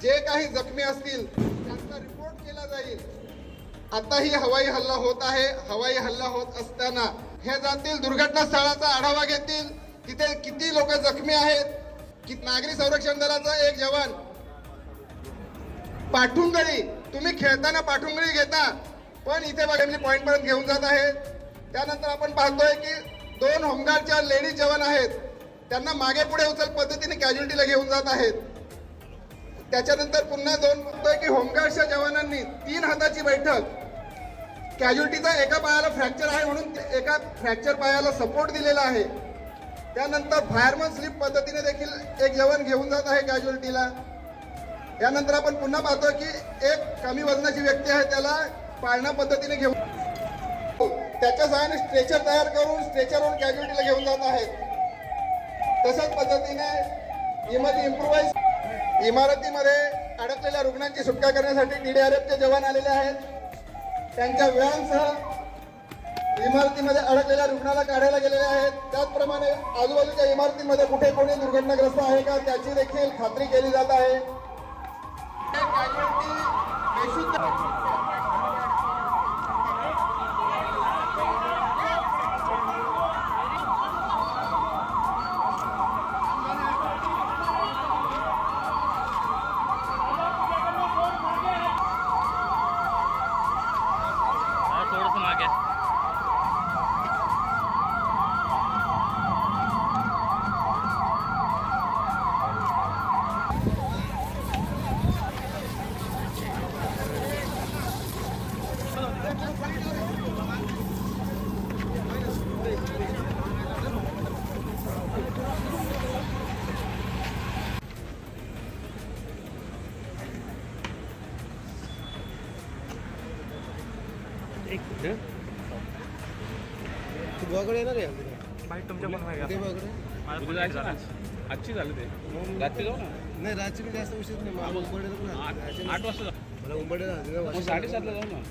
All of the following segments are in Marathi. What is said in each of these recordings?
जे काही जखमी असतील त्यांचा रिपोर्ट केला जाईल। आताही हवाई हल्ला होत आहे। हवाई हल्ला होत असताना हे जातील दुर्घटना स्थळाचा आढावा घेतील, तिथे किती लोक जखमी आहेत, की नागरी संरक्षण दलाचा एक जवान पाठुंगळी, तुम्ही खेळताना पाठुंगळी घेता, पण इथे बघा पॉइंट पर्यंत घेऊन जात आहेत। त्यानंतर आपण पाहतोय की 2 होमगार्डच्या लेडीज जवान आहेत, त्यांना मागे पुढे उचल पद्धतीने कॅज्युअल्टीला घेऊन जात आहेत। त्याच्यानंतर पुन्हा 2 बघतोय की होमगार्डच्या जवानांनी 3 हाताची बैठक, कॅज्युअल्टीचा एका पायाला फ्रॅक्चर आहे म्हणून एका फ्रॅक्चर पायाला सपोर्ट दिलेला आहे। त्यानंतर फायरमन स्लिप पद्धतीने देखील एक जवान घेऊन जात आहे कॅज्युअल्टीला। यानंतर आपण पुन्हा पाहतो की एक कमी वजनाची व्यक्ती आहे, त्याला पाळणा पद्धतीने घेऊन त्याच्या सहाय्याने स्ट्रेचर तयार करून स्ट्रेचरवरून कॅज्युअल्टीला घेऊन जात आहेत। तशाच पद्धतीने इमारतीमध्ये अडकलेल्या रुग्णांची सुटका करण्यासाठी DDRFचे जवान आलेले आहेत। त्यांच्या व्हॅनसह इमारतीमध्ये अडकलेल्या रुग्णाला काढायला गेलेले आहेत। त्याचप्रमाणे आजूबाजूच्या इमारतीमध्ये कुठे कोणी दुर्घटनाग्रस्त आहे का त्याची देखील खात्री केली जात आहे। थोडंसं मागे तू गोवाकडे येणार आहे बाईक तुमच्या पण आहे ते गोवाकडे आजची झालं ते रात्री जाऊ ना। नाही रात्री मी जास्त उशीर नाही मला मुंबईला 8 वाजता मला मुंबईला 7:30ला जाऊ ना।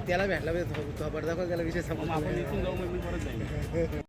त्याला भेटला तो पडदा पण त्याला विषय मग आपण इथून जाऊ, मग मी परत जाईन।